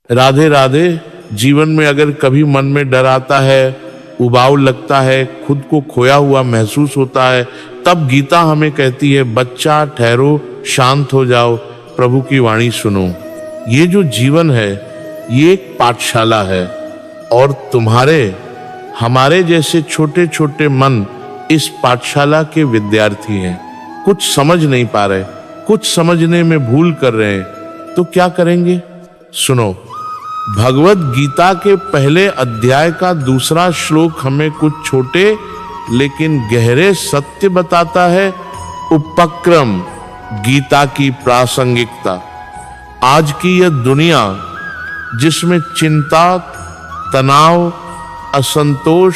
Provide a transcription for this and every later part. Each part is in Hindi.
राधे राधे। जीवन में अगर कभी मन में डर आता है, उबाऊ लगता है, खुद को खोया हुआ महसूस होता है, तब गीता हमें कहती है, बच्चा ठहरो, शांत हो जाओ, प्रभु की वाणी सुनो। ये जो जीवन है ये एक पाठशाला है और तुम्हारे हमारे जैसे छोटे छोटे मन इस पाठशाला के विद्यार्थी हैं। कुछ समझ नहीं पा रहे, कुछ समझने में भूल कर रहे हैं, तो क्या करेंगे? सुनो, भगवत गीता के पहले अध्याय का दूसरा श्लोक हमें कुछ छोटे लेकिन गहरे सत्य बताता है। उपक्रम, गीता की प्रासंगिकता। आज की यह दुनिया जिसमें चिंता, तनाव, असंतोष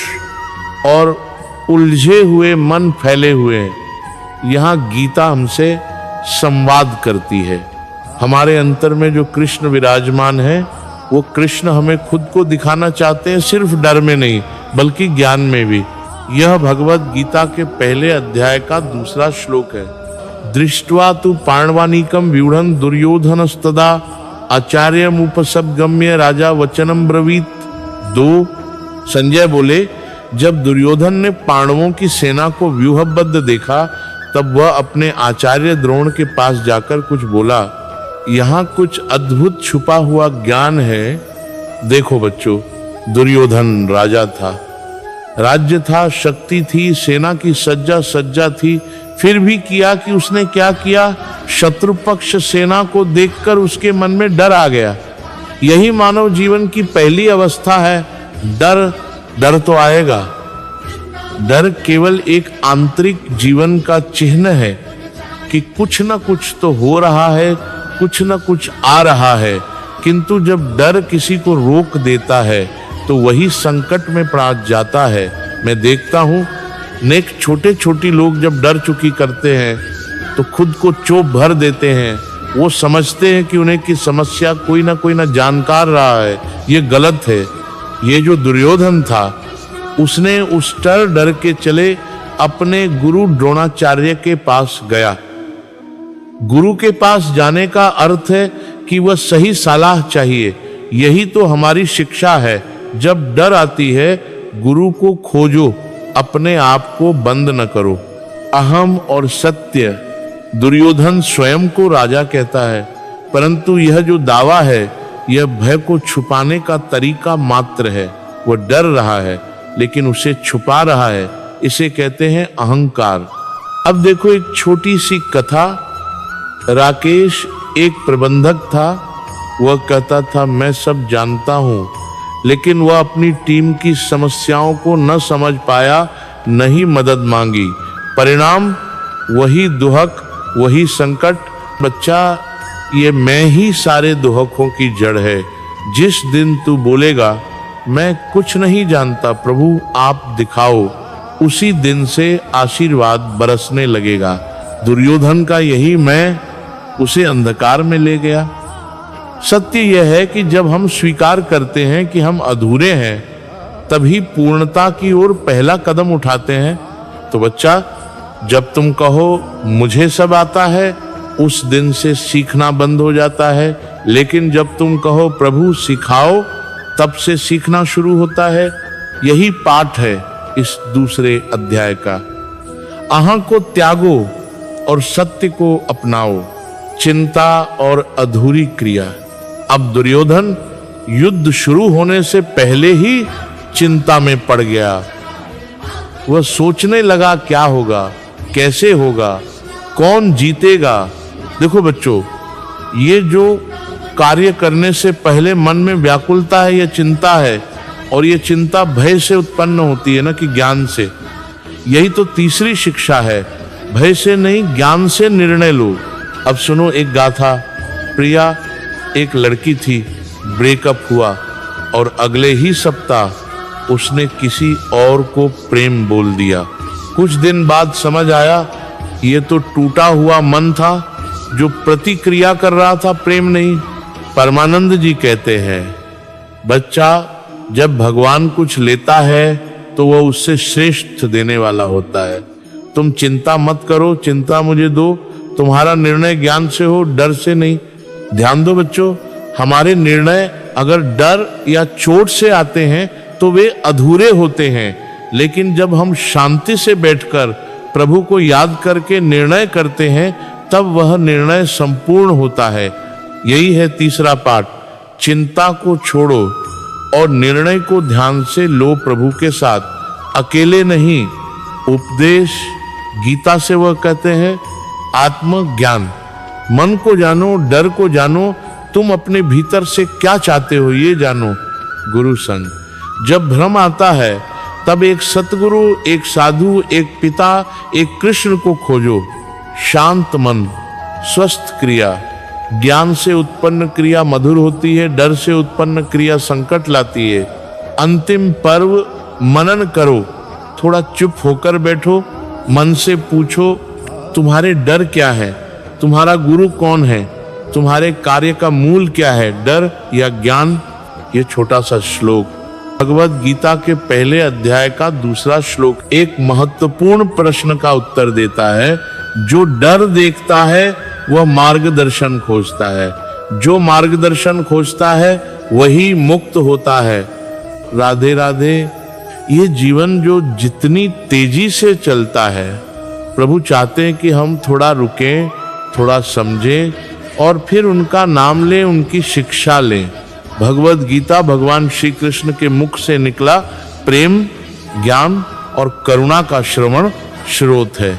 और उलझे हुए मन फैले हुए हैं, यहाँ गीता हमसे संवाद करती है। हमारे अंतर में जो कृष्ण विराजमान है वो कृष्ण हमें खुद को दिखाना चाहते हैं, सिर्फ डर में नहीं बल्कि ज्ञान में भी। यह भगवत गीता के पहले अध्याय का दूसरा श्लोक है। दृष्ट्वा तु पाण्वानीकम व्यूढ़ं दुर्योधनस्तदा आचार्यमुपसद्गम्य राजा वचनम ब्रवीत। 2 संजय बोले, जब दुर्योधन ने पांडवों की सेना को व्यूहबद्ध देखा तब वह अपने आचार्य द्रोण के पास जाकर कुछ बोला। यहाँ कुछ अद्भुत छुपा हुआ ज्ञान है। देखो बच्चों, दुर्योधन राजा था, राज्य था, शक्ति थी, सेना की सज्जा थी, फिर भी किया कि उसने क्या किया? शत्रु पक्ष सेना को देखकर उसके मन में डर आ गया। यही मानव जीवन की पहली अवस्था है। डर तो आएगा। डर केवल एक आंतरिक जीवन का चिन्ह है कि कुछ न कुछ तो हो रहा है, कुछ न कुछ आ रहा है। किंतु जब डर किसी को रोक देता है तो वही संकट में पड़ जाता है। मैं देखता हूँ नेक छोटे छोटे लोग जब डर चुकी करते हैं तो खुद को चोप भर देते हैं। वो समझते हैं कि उन्हें की समस्या कोई ना जानकार रहा है। ये गलत है। ये जो दुर्योधन था उसने उस डर के चले अपने गुरु द्रोणाचार्य के पास गया। गुरु के पास जाने का अर्थ है कि वह सही सलाह चाहिए। यही तो हमारी शिक्षा है। जब डर आती है गुरु को खोजो, अपने आप को बंद न करो। अहम और सत्य, दुर्योधन स्वयं को राजा कहता है, परंतु यह जो दावा है यह भय को छुपाने का तरीका मात्र है। वह डर रहा है लेकिन उसे छुपा रहा है। इसे कहते हैं अहंकार। अब देखो एक छोटी सी कथा। राकेश एक प्रबंधक था। वह कहता था मैं सब जानता हूँ, लेकिन वह अपनी टीम की समस्याओं को न समझ पाया, न ही मदद मांगी। परिणाम वही दुहक, वही संकट। बच्चा, ये मैं ही सारे दुहकों की जड़ है। जिस दिन तू बोलेगा मैं कुछ नहीं जानता प्रभु आप दिखाओ, उसी दिन से आशीर्वाद बरसने लगेगा। दुर्योधन का यही मैं उसे अंधकार में ले गया। सत्य यह है कि जब हम स्वीकार करते हैं कि हम अधूरे हैं, तभी पूर्णता की ओर पहला कदम उठाते हैं। तो बच्चा, जब तुम कहो मुझे सब आता है, उस दिन से सीखना बंद हो जाता है। लेकिन जब तुम कहो प्रभु सिखाओ, तब से सीखना शुरू होता है। यही पाठ है इस दूसरे अध्याय का। अहं को त्यागो और सत्य को अपनाओ। चिंता और अधूरी क्रिया। अब दुर्योधन युद्ध शुरू होने से पहले ही चिंता में पड़ गया। वह सोचने लगा क्या होगा, कैसे होगा, कौन जीतेगा। देखो बच्चों, ये जो कार्य करने से पहले मन में व्याकुलता है, यह चिंता है। और ये चिंता भय से उत्पन्न होती है ना, कि ज्ञान से। यही तो तीसरी शिक्षा है, भय से नहीं ज्ञान से निर्णय लो। अब सुनो एक गाथा। प्रिया एक लड़की थी, ब्रेकअप हुआ और अगले ही सप्ताह उसने किसी और को प्रेम बोल दिया। कुछ दिन बाद समझ आया ये तो टूटा हुआ मन था जो प्रतिक्रिया कर रहा था, प्रेम नहीं। परमानंद जी कहते हैं, बच्चा जब भगवान कुछ लेता है तो वह उससे श्रेष्ठ देने वाला होता है। तुम चिंता मत करो, चिंता मुझे दो। तुम्हारा निर्णय ज्ञान से हो, डर से नहीं। ध्यान दो बच्चों, हमारे निर्णय अगर डर या चोट से आते हैं तो वे अधूरे होते हैं, लेकिन जब हम शांति से बैठकर प्रभु को याद करके निर्णय करते हैं तब वह निर्णय संपूर्ण होता है। यही है तीसरा पाठ, चिंता को छोड़ो और निर्णय को ध्यान से लो प्रभु के साथ, अकेले नहीं। उपदेश गीता से वह कहते हैं आत्मज्ञान। मन को जानो, डर को जानो, तुम अपने भीतर से क्या चाहते हो ये जानो। गुरु संग। जब भ्रम आता है तब एक सतगुरु, एक साधु, एक पिता, एक कृष्ण को खोजो। शांत मन, स्वस्थ क्रिया। ज्ञान से उत्पन्न क्रिया मधुर होती है, डर से उत्पन्न क्रिया संकट लाती है। अंतिम पर्व मनन करो, थोड़ा चुप होकर बैठो, मन से पूछो तुम्हारे डर क्या है, तुम्हारा गुरु कौन है, तुम्हारे कार्य का मूल क्या है, डर या ज्ञान। ये छोटा सा श्लोक भगवत गीता के पहले अध्याय का दूसरा श्लोक एक महत्वपूर्ण प्रश्न का उत्तर देता है। जो डर देखता है वह मार्गदर्शन खोजता है, जो मार्गदर्शन खोजता है वही मुक्त होता है। राधे राधे। ये जीवन जो जितनी तेजी से चलता है, प्रभु चाहते हैं कि हम थोड़ा रुकें, थोड़ा समझें और फिर उनका नाम लें, उनकी शिक्षा लें। भगवत गीता भगवान श्री कृष्ण के मुख से निकला प्रेम, ज्ञान और करुणा का श्रवण स्रोत है।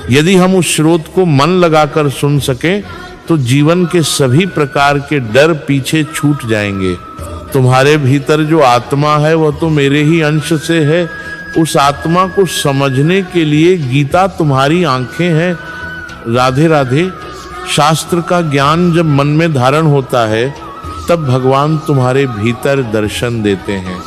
यदि हम उस स्रोत को मन लगाकर सुन सकें तो जीवन के सभी प्रकार के डर पीछे छूट जाएंगे। तुम्हारे भीतर जो आत्मा है वह तो मेरे ही अंश से है। उस आत्मा को समझने के लिए गीता तुम्हारी आंखें हैं। राधे राधे। शास्त्र का ज्ञान जब मन में धारण होता है तब भगवान तुम्हारे भीतर दर्शन देते हैं।